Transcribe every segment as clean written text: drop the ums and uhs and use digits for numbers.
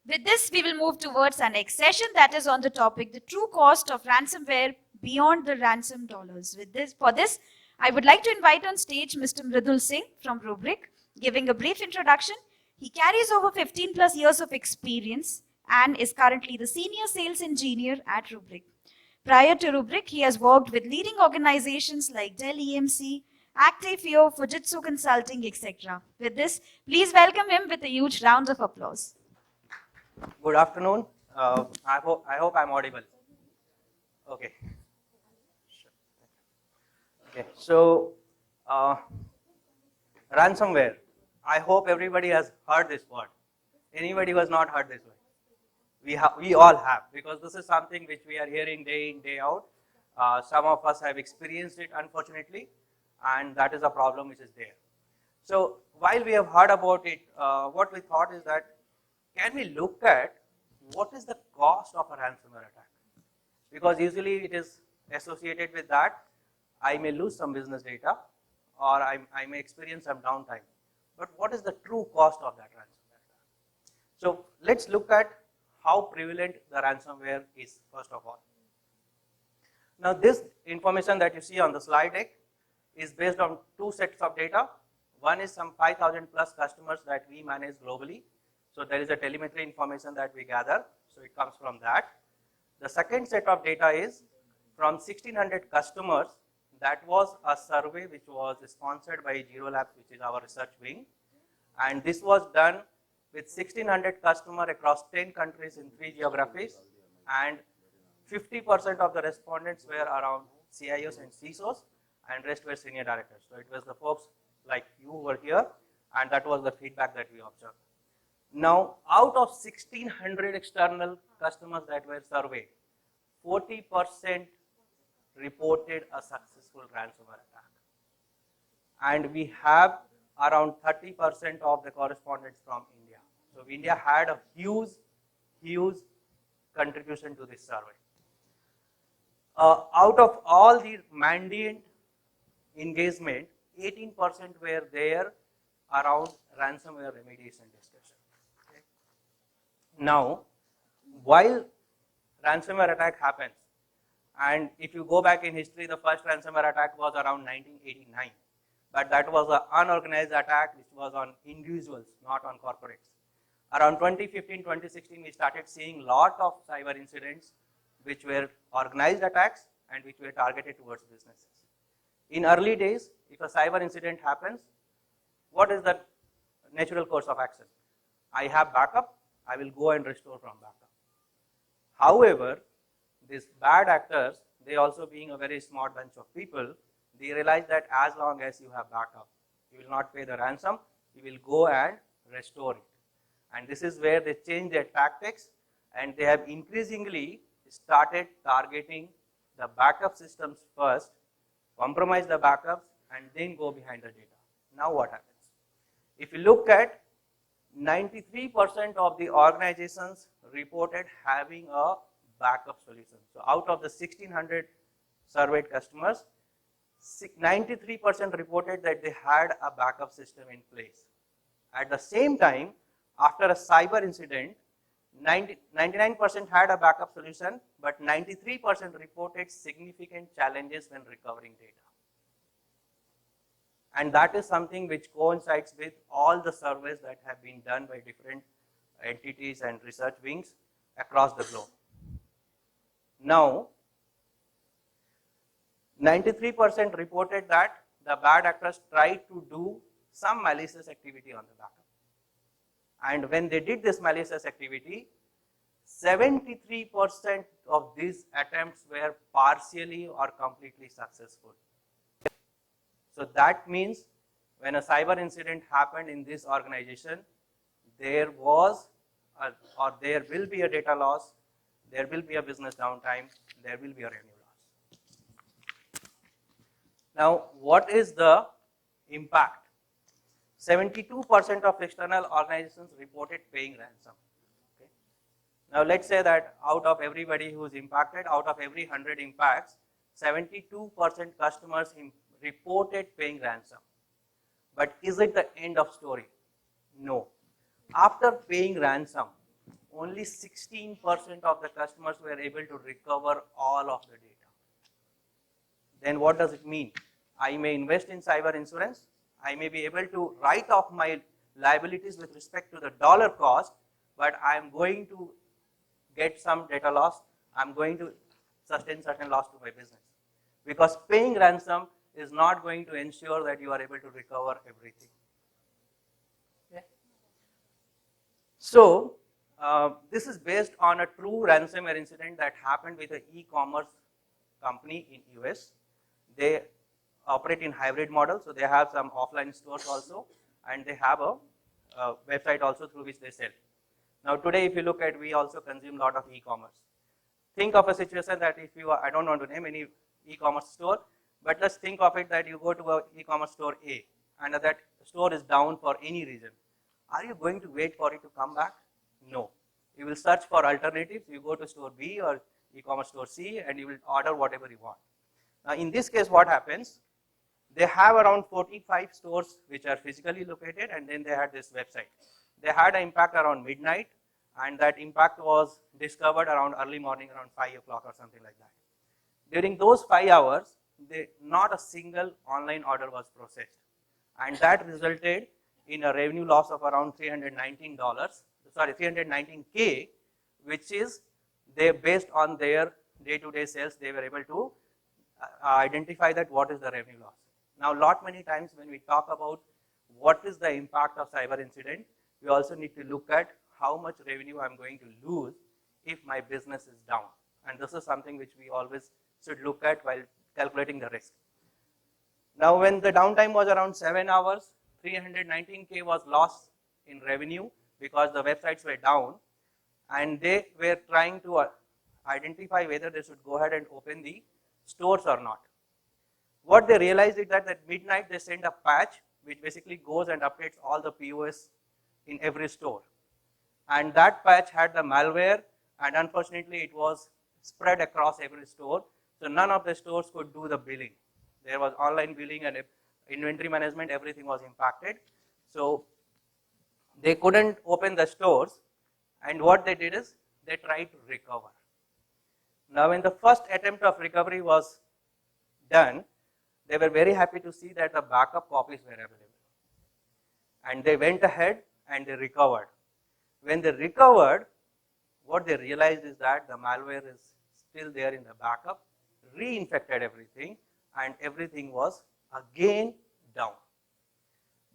With this, we will move towards our next session that is on the topic, the true cost of ransomware beyond the ransom dollars. For this, I would like to invite on stage Mr. Mridul Singh from Rubrik, giving a brief introduction. He carries over 15 plus years of experience and is currently the senior sales engineer at Rubrik. Prior to Rubrik, he has worked with leading organizations like Dell EMC, Actifio, Fujitsu Consulting, etc. With this, please welcome him with a huge round of applause. Good afternoon. I hope I'm audible. Okay. Okay. So, ransomware. I hope everybody has heard this word. Anybody who has not heard this word? We all have, because this is something which we are hearing day in, day out. Some of us have experienced it, unfortunately, and that is a problem which is there. So, while we have heard about it, what we thought is that, can we look at what is the cost of a ransomware attack? Because usually it is associated with that I may lose some business data or I may experience some downtime. But what is the true cost of that ransomware attack? So let's look at how prevalent the ransomware is first of all. Now this information that you see on the slide deck is based on two sets of data. One is some 5,000 plus customers that we manage globally. So there is a telemetry information that we gather, so it comes from that. The second set of data is from 1,600 customers. That was a survey which was sponsored by 𝗁𝗲𝗄𝐿abs, which is our research wing. And this was done with 1,600 customers across 10 countries in 3 geographies. And 50% of the respondents were around CIOs and CISOs, and rest were senior directors. So it was the folks like you who were here, and that was the feedback that we observed. Now, out of 1,600 external customers that were surveyed, 40% reported a successful ransomware attack. And we have around 30% of the correspondents from India. So India had a huge contribution to this survey. Out of all the mandated engagement, 18% were there around ransomware remediation discussion. Okay. Now, while ransomware attack happens, and if you go back in history, the first ransomware attack was around 1989, but that was an unorganized attack which was on individuals, not on corporates. Around 2015, 2016, we started seeing lot of cyber incidents which were organized attacks and which were targeted towards businesses. In early days, if a cyber incident happens, what is the natural course of action? I have backup, I will go and restore from backup. However, these bad actors, they also being a very smart bunch of people, they realize that as long as you have backup, you will not pay the ransom, you will go and restore it. And this is where they change their tactics, and they have increasingly started targeting the backup systems first, compromise the backups, and then go behind the data. Now what happens? If you look at 93% of the organizations reported having a backup solution. So out of the 1,600 surveyed customers, 93% reported that they had a backup system in place. At the same time, after a cyber incident, 99% had a backup solution, but 93% reported significant challenges when recovering data. And that is something which coincides with all the surveys that have been done by different entities and research wings across the globe. Now, 93% reported that the bad actors tried to do some malicious activity on the backup. And when they did this malicious activity, 73% of these attempts were partially or completely successful. So that means when a cyber incident happened in this organization, there was or there will be a data loss, there will be a business downtime, there will be a revenue loss. Now, what is the impact? 72% of external organizations reported paying ransom. Okay. Now, let's say that out of everybody who is impacted, out of every 100 impacts, 72% customers reported paying ransom. But is it the end of story? No. After paying ransom, only 16% of the customers were able to recover all of the data. Then what does it mean? I may invest in cyber insurance, I may be able to write off my liabilities with respect to the dollar cost, but I am going to get some data loss, I am going to sustain certain loss to my business. Because paying ransom is not going to ensure that you are able to recover everything. Okay. So, this is based on a true ransomware incident that happened with an e-commerce company in US. They operate in hybrid model, so they have some offline stores also, and they have a website also through which they sell. Now today, if you look at, we also consume a lot of e-commerce. Think of a situation that if you are, I don't want to name any e-commerce store, but let's think of it that you go to an e-commerce store A, and that store is down for any reason. Are you going to wait for it to come back? No. You will search for alternatives. You go to store B or e-commerce store C, and you will order whatever you want. Now in this case, what happens? They have around 45 stores which are physically located, and then they had this website. They had an impact around midnight, and that impact was discovered around early morning, around 5 o'clock or something like that. During those 5 hours, not a single online order was processed, and that resulted in a revenue loss of around $319K, which is based on their day-to-day sales, they were able to identify that what is the revenue loss. Now, many times when we talk about what is the impact of cyber incident, we also need to look at how much revenue I'm going to lose if my business is down. And this is something which we always should look at while calculating the risk. Now, when the downtime was around 7 hours, 319K was lost in revenue because the websites were down, and they were trying to identify whether they should go ahead and open the stores or not. What they realized is that at midnight they send a patch which basically goes and updates all the POS in every store. And that patch had the malware, and unfortunately it was spread across every store. So none of the stores could do the billing. There was online billing and inventory management, everything was impacted. So they couldn't open the stores, and what they did is they tried to recover. Now when the first attempt of recovery was done, they were very happy to see that the backup copies were available. And they went ahead and they recovered. When they recovered, what they realized is that the malware is still there in the backup, reinfected everything, and everything was again down.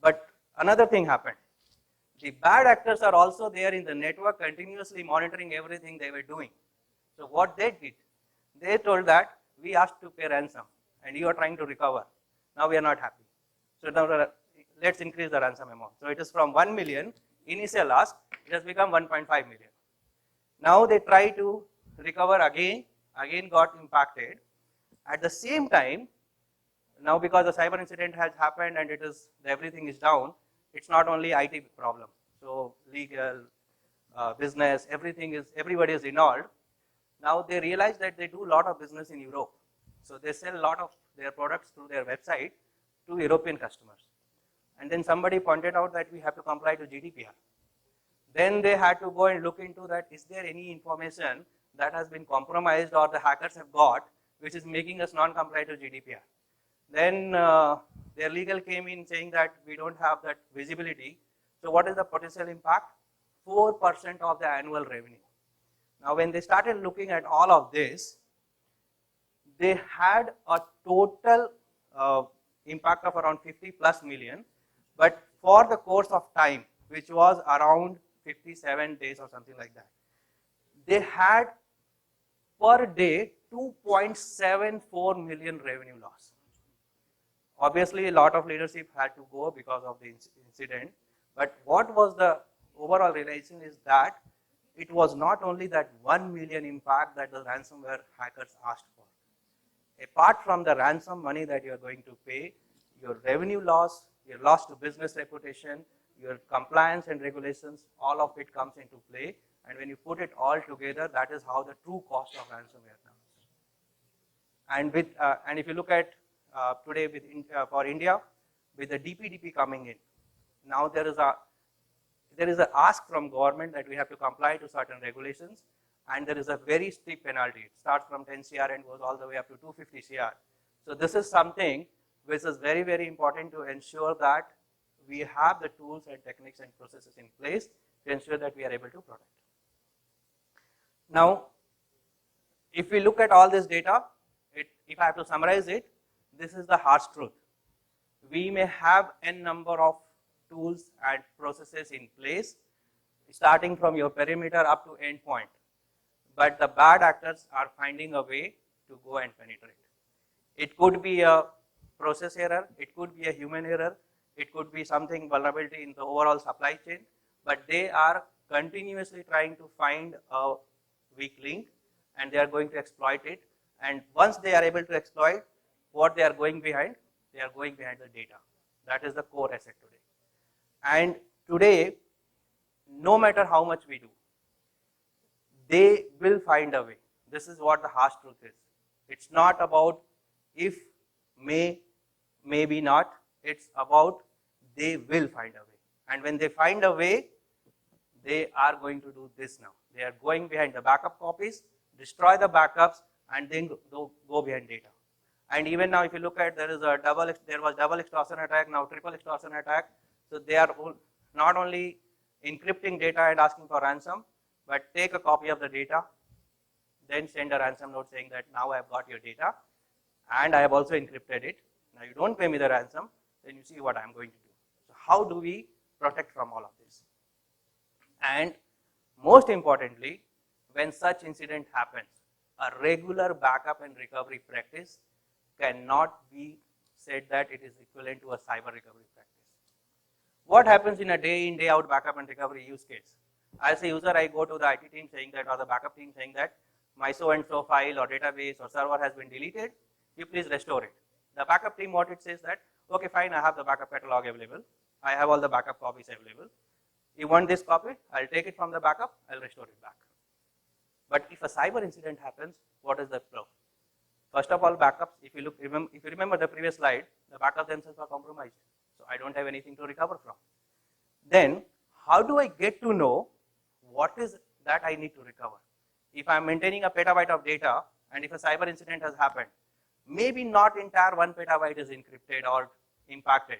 But another thing happened. The bad actors are also there in the network, continuously monitoring everything they were doing. So what they did, they told that we asked to pay ransom, and you are trying to recover. Now we are not happy. So now let's increase the ransom amount. So it is from 1 million initial ask, it has become 1.5 million. Now they try to recover again got impacted. At the same time, now because the cyber incident has happened and everything is down, it's not only IT problem. So legal, business, everybody is involved. Now they realize that they do a lot of business in Europe. So they sell a lot of their products through their website to European customers. And then somebody pointed out that we have to comply to GDPR. Then they had to go and look into that, is there any information that has been compromised or the hackers have got, which is making us non-comply to GDPR. Then their legal came in saying that we don't have that visibility. So what is the potential impact? 4% of the annual revenue. Now when they started looking at all of this, they had a total impact of around 50 plus million, but for the course of time, which was around 57 days or something like that, they had per day 2.74 million revenue loss. Obviously, a lot of leadership had to go because of the incident, but what was the overall realization is that it was not only that 1 million impact that the ransomware hackers asked for. Apart from the ransom money that you are going to pay, your revenue loss, your loss to business reputation, your compliance and regulations, all of it comes into play. And when you put it all together, that is how the true cost of ransomware comes. And if you look at today for India, with the DPDP coming in, now there is there is an ask from government that we have to comply to certain regulations, and there is a very steep penalty. It starts from 10 CR and goes all the way up to 250 CR. So this is something which is very, very important to ensure that we have the tools and techniques and processes in place to ensure that we are able to protect. Now, if we look at all this data, if I have to summarize it, this is the harsh truth. We may have n number of tools and processes in place, starting from your perimeter up to endpoint, but the bad actors are finding a way to go and penetrate. It could be a process error, it could be a human error, it could be something vulnerability in the overall supply chain, but they are continuously trying to find a weak link and they are going to exploit it. And once they are able to exploit, what they are going behind? They are going behind the data. That is the core asset today. And today, no matter how much we do, they will find a way. This is what the harsh truth is. It's not about if, may, maybe not. It's about they will find a way. And when they find a way, they are going to do this now. They are going behind the backup copies, destroy the backups, and then go behind data. And even now, if you look at, there was double extortion attack, now triple extortion attack. So they are not only encrypting data and asking for ransom, but take a copy of the data, then send a ransom note saying that now I have got your data, and I have also encrypted it. Now you don't pay me the ransom, then you see what I am going to do. So how do we protect from all of this? And most importantly, when such incident happens, a regular backup and recovery practice cannot be said that it is equivalent to a cyber recovery practice. What happens in a day in, day out backup and recovery use case? As a user, I go to the IT team saying that, or the backup team saying that my so and so file or database or server has been deleted, you please restore it. The backup team, what it says that, okay fine, I have the backup catalog available, I have all the backup copies available, you want this copy, I'll take it from the backup, I'll restore it back. But if a cyber incident happens, what is the flow? First of all, backups, if you remember the previous slide, the backups themselves are compromised. So I don't have anything to recover from. Then, how do I get to know what is that I need to recover? If I'm maintaining a petabyte of data, and if a cyber incident has happened, maybe not entire 1 petabyte is encrypted or impacted,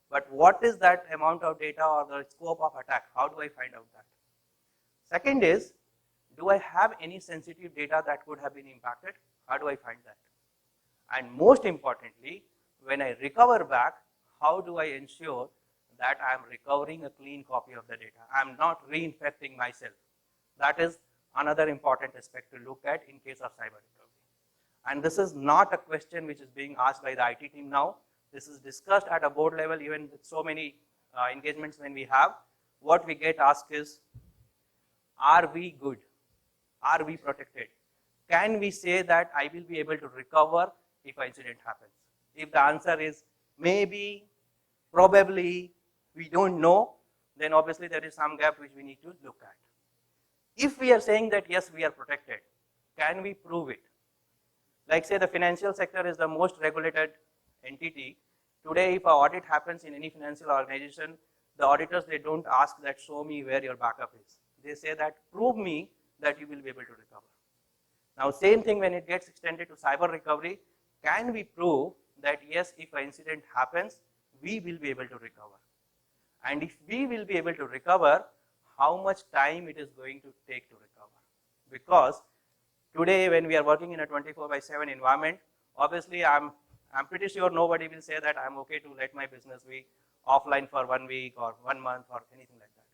but what is that amount of data or the scope of attack? How do I find out that? Second is, do I have any sensitive data that could have been impacted? How do I find that? And most importantly, when I recover back, how do I ensure that I am recovering a clean copy of the data? I am not reinfecting myself. That is another important aspect to look at in case of cyber recovery. And this is not a question which is being asked by the IT team now. This is discussed at a board level, even with so many engagements when we have. What we get asked is, are we good? Are we protected? Can we say that I will be able to recover if an incident happens? If the answer is maybe, probably, we don't know, then obviously there is some gap which we need to look at. If we are saying that yes, we are protected, can we prove it? Like say the financial sector is the most regulated entity. Today, if an audit happens in any financial organization, the auditors, they don't ask that show me where your backup is. They say that prove me that you will be able to recover. Now same thing when it gets extended to cyber recovery, can we prove that yes, if an incident happens, we will be able to recover? And if we will be able to recover, how much time it is going to take to recover? Because today when we are working in a 24/7 environment, obviously I'm pretty sure nobody will say that I'm okay to let my business be offline for 1 week or 1 month or anything like that.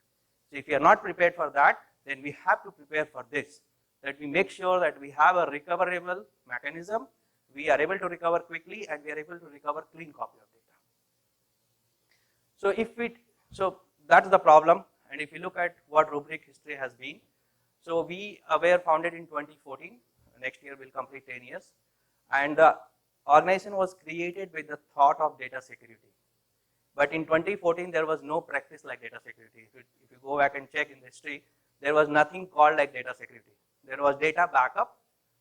So if you are not prepared for that, then we have to prepare for this, that we make sure that we have a recoverable mechanism, we are able to recover quickly, and we are able to recover clean copy of data. So that's the problem. And if you look at what Rubrik history has been, so we were founded in 2014. Next year we'll complete 10 years. And the organization was created with the thought of data security. But in 2014, there was no practice like data security. If you go back and check in the history, there was nothing called like data security. There was data backup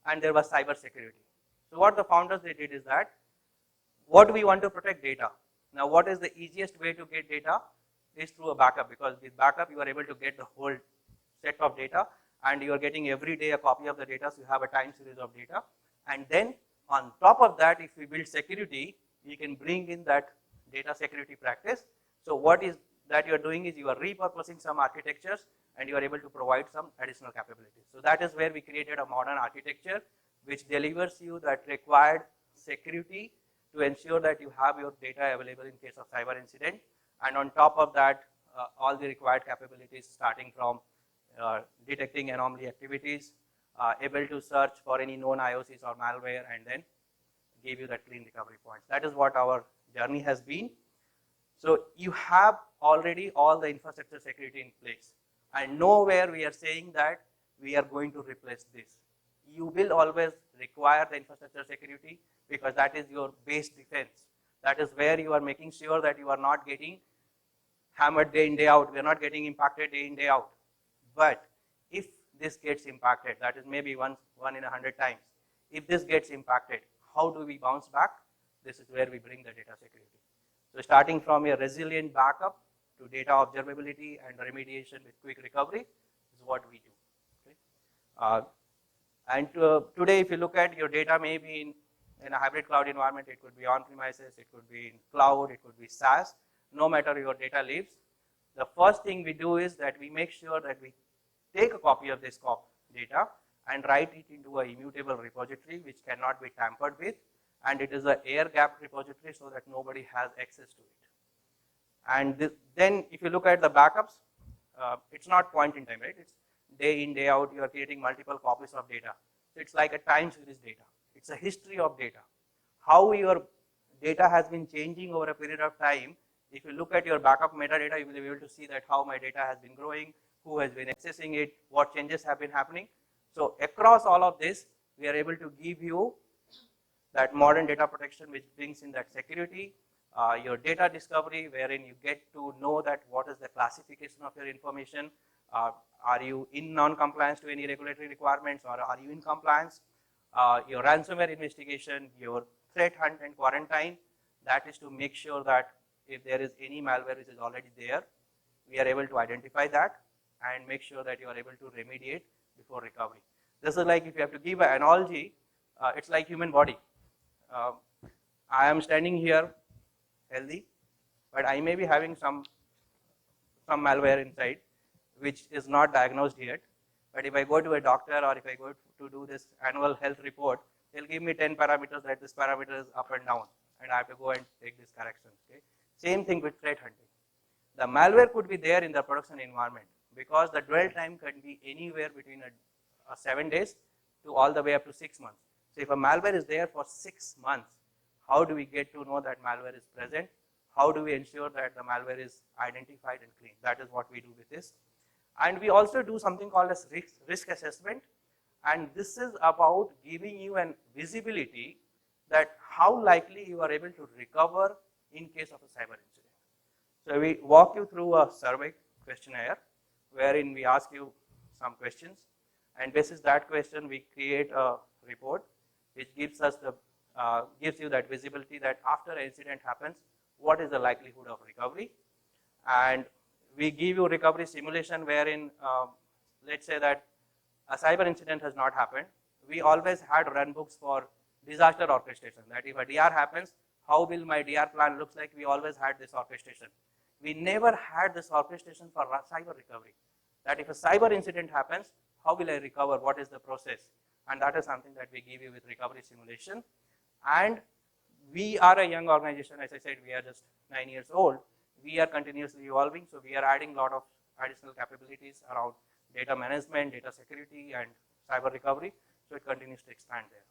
and there was cyber security. So what the founders they did is that, what do we want to protect? Data. Now what is the easiest way to get data? is through a backup, because with backup you are able to get the whole set of data, and you are getting every day a copy of the data, so you have a time series of data. And then on top of that, if we build security, you can bring in that data security practice. So what is that you are doing is you are repurposing some architectures and you are able to provide some additional capabilities. So that is where we created a modern architecture which delivers you that required security to ensure that you have your data available in case of cyber incident. And on top of that, all the required capabilities starting from detecting anomaly activities, able to search for any known IOCs or malware, and then give you that clean recovery points. That is what our journey has been. So you have already all the infrastructure security in place, and nowhere we are saying that we are going to replace this. You will always require the infrastructure security because that is your base defense. That is where you are making sure that you are not getting hammered day in, day out. We are not getting impacted day in, day out. But if this gets impacted, that is maybe one in 100 times. If this gets impacted, how do we bounce back? This is where we bring the data security. So starting from a resilient backup to data observability and remediation with quick recovery is what we do. Okay? Today, if you look at your data, maybe in a hybrid cloud environment, it could be on-premises, it could be in cloud, it could be SaaS. No matter your data lives, the first thing we do is that we make sure that we take a copy of this data and write it into an immutable repository which cannot be tampered with, and it is an air-gapped repository so that nobody has access to it. And then if you look at the backups, it's not point in time, right? It's day in, day out, you are creating multiple copies of data. So it's like a time series data. It's a history of data. How your data has been changing over a period of time. If you look at your backup metadata, you will be able to see that how my data has been growing, who has been accessing it, what changes have been happening. So across all of this, we are able to give you that modern data protection which brings in that security, your data discovery wherein you get to know that what is the classification of your information, are you in non-compliance to any regulatory requirements or are you in compliance, your ransomware investigation, your threat hunt and quarantine, that is to make sure that if there is any malware which is already there, we are able to identify that and make sure that you are able to remediate before recovery. This is like, if you have to give an analogy, it's like human body. I am standing here healthy, but I may be having some malware inside which is not diagnosed yet. But if I go to a doctor or if I go to do this annual health report, they'll give me 10 parameters that this parameter is up and down, and I have to go and take these corrections. Okay? Same thing with threat hunting. The malware could be there in the production environment because the dwell time can be anywhere between 7 days to all the way up to 6 months. So if a malware is there for 6 months, how do we get to know that malware is present? How do we ensure that the malware is identified and cleaned? That is what we do with this. And we also do something called as risk assessment, and this is about giving you an visibility that how likely you are able to recover in case of a cyber incident. So we walk you through a survey questionnaire wherein we ask you some questions, and basis that question we create a report which gives us the gives you that visibility that after an incident happens, what is the likelihood of recovery. And we give you recovery simulation wherein, let's say that a cyber incident has not happened. We always had run books for disaster orchestration, that if a DR happens, how will my DR plan looks like? We always had this orchestration. We never had this orchestration for cyber recovery, that if a cyber incident happens, how will I recover? What is the process? And that is something that we give you with recovery simulation. And we are a young organization. As I said, we are just 9 years old. We are continuously evolving, so we are adding a lot of additional capabilities around data management, data security, and cyber recovery, so it continues to expand there.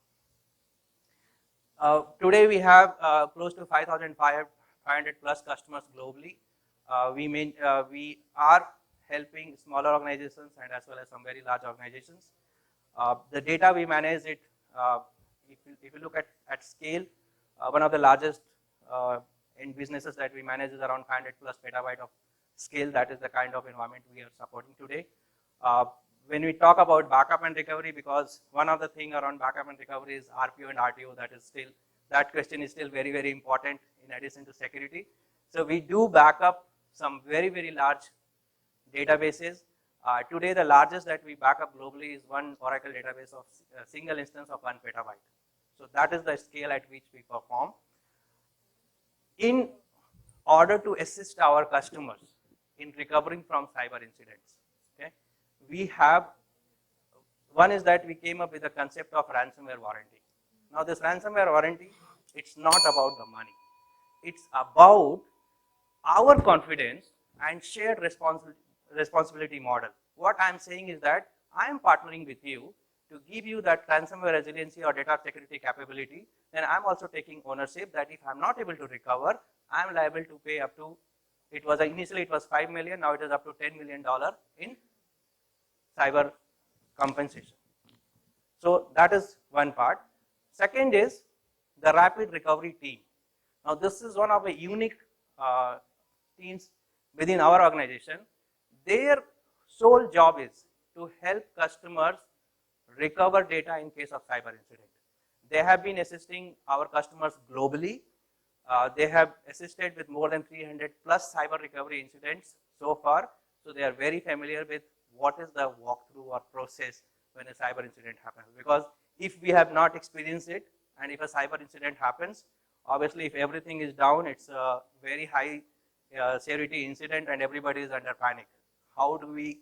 Today we have close to 5,500 plus customers globally. We are helping smaller organizations and as well as some very large organizations. The data we manage it, if you look at scale, one of the largest in businesses that we manage is around 500 plus petabyte of scale. That is the kind of environment we are supporting today. When we talk about backup and recovery, because one of the thing around backup and recovery is RPO and RTO, that question is still very, very important in addition to security. So we do backup some very, very large databases. Today, the largest that we back up globally is one Oracle database of a single instance of 1 petabyte. So that is the scale at which we perform. In order to assist our customers in recovering from cyber incidents, okay, we have, one is that we came up with the concept of ransomware warranty. Now this ransomware warranty, it's not about the money. It's about our confidence and shared responsibility model. What I'm saying is that I am partnering with you to give you that ransomware resiliency or data security capability, then I'm also taking ownership that if I'm not able to recover, I'm liable to pay up to, initially it was $5 million, now it is up to $10 million in cyber compensation. So that is one part. Second is the rapid recovery team. Now this is one of the unique teams within our organization. Their sole job is to help customers recover data in case of cyber incident. They have been assisting our customers globally. They have assisted with more than 300 plus cyber recovery incidents so far. So they are very familiar with what is the walkthrough or process when a cyber incident happens. Because if we have not experienced it, and if a cyber incident happens, obviously if everything is down, it's a very high severity incident and everybody is under panic. How do we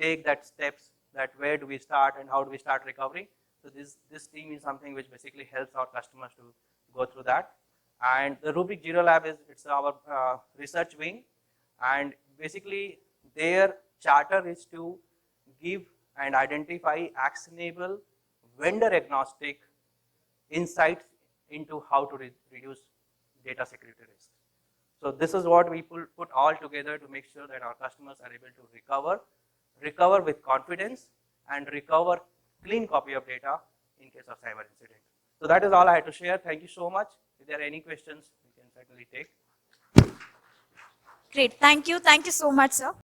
take that steps, that where do we start and how do we start recovery? So this team is something which basically helps our customers to go through that. And the Rubrik Zero Lab it's our research wing, and basically their charter is to give and identify actionable, vendor agnostic insights into how to reduce data security risk. So this is what we put all together to make sure that our customers are able to recover with confidence and recover clean copy of data in case of cyber incident. So that is all I had to share. Thank you so much. If there are any questions, we can certainly take. Great. Thank you. Thank you so much, sir.